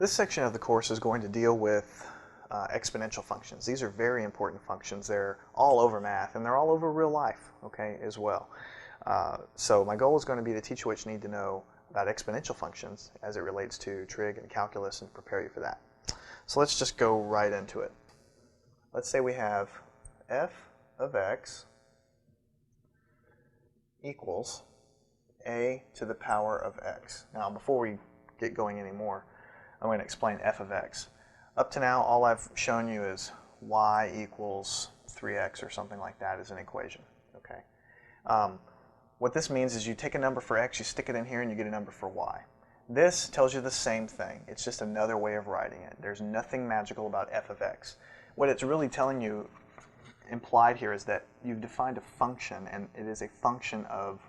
This section of the course is going to deal with exponential functions. These are very important functions. They're all over math, and they're all over real life, okay, as well. So my goal is going to be to teach you what you need to know about exponential functions as it relates to trig and calculus and prepare you for that. So let's just go right into it. Let's say we have f of x equals a to the power of x. Now, before we get going any more, I'm going to explain f of x. Up to now, all I've shown you is y equals 3x or something like that as an equation. Okay. What this means is you take a number for x, you stick it in here, and you get a number for y. This tells you the same thing. It's just another way of writing it. There's nothing magical about f of x. What it's really telling you implied here is that you've defined a function, and it is a function of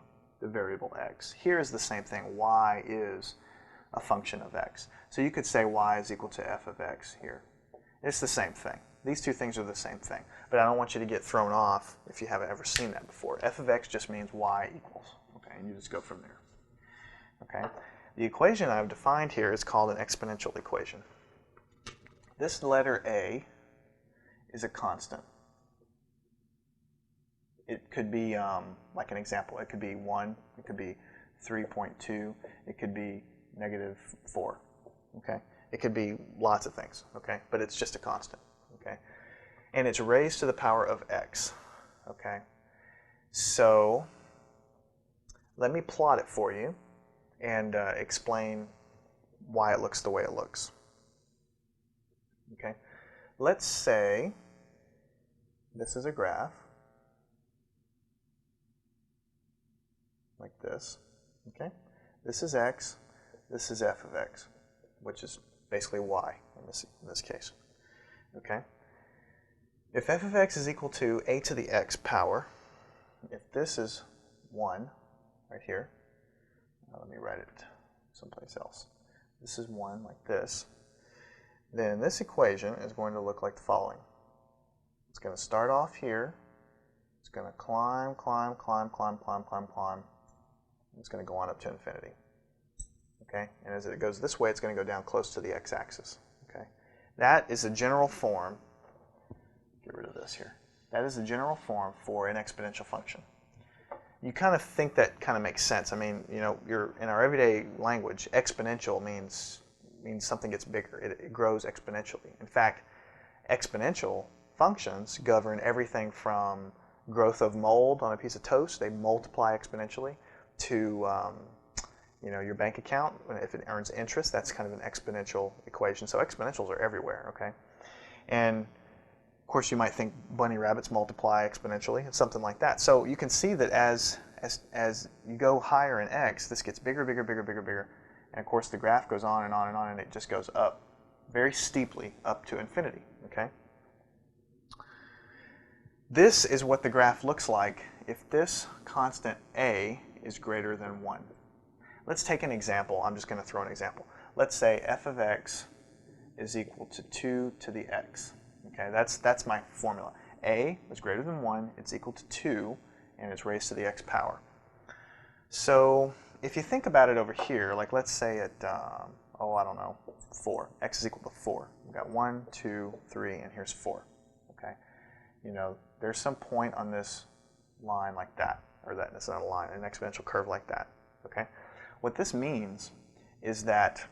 the variable x. Here is the same thing. Y is a function of x. So you could say y is equal to f of x here. It's the same thing. These two things are the same thing. But I don't want you to get thrown off if you haven't ever seen that before. F of x just means y equals. Okay, and you just go from there. Okay. The equation I've defined here is called an exponential equation. This letter a is a constant. It could be, like an example, it could be 1, it could be 3.2, it could be -4, okay? It could be lots of things, okay? But it's just a constant, okay? And it's raised to the power of x, okay? So let me plot it for you and explain why it looks the way it looks, okay? Let's say this is a graph like this, okay? This is x. This is f of x, which is basically y in this case. Okay? If f of x is equal to a to the x power, if this is 1 right here, let me write it someplace else. This is 1 like this, then this equation is going to look like the following. It's going to start off here. It's going to climb, climb, climb, climb, climb, climb, climb. It's going to go on up to infinity. Okay? And as it goes this way, it's going to go down close to the x-axis. Okay? That is a general form. Get rid of this here. That is the general form for an exponential function. You kind of think that kind of makes sense. I mean, you know, in our everyday language, exponential means something gets bigger. It grows exponentially. In fact, exponential functions govern everything from growth of mold on a piece of toast. They multiply exponentially. To you know, your bank account, if it earns interest, that's kind of an exponential equation. So exponentials are everywhere, okay? And of course, you might think bunny rabbits multiply exponentially. It's something like that. So you can see that as you go higher in x, this gets bigger, bigger, bigger, bigger, bigger. And of course, the graph goes on and on and on, and it just goes up very steeply up to infinity, okay? This is what the graph looks like if this constant a is greater than 1. Let's take an example. I'm just going to throw an example. Let's say f of x is equal to 2 to the x. Okay, that's my formula. A is greater than 1, it's equal to 2, and it's raised to the x power. So if you think about it over here, like let's say at, oh, I don't know, 4. X is equal to 4. We've got 1, 2, 3, and here's 4. Okay, you know, there's some point on this line like that. Or that's not a line, an exponential curve like that, okay? What this means is that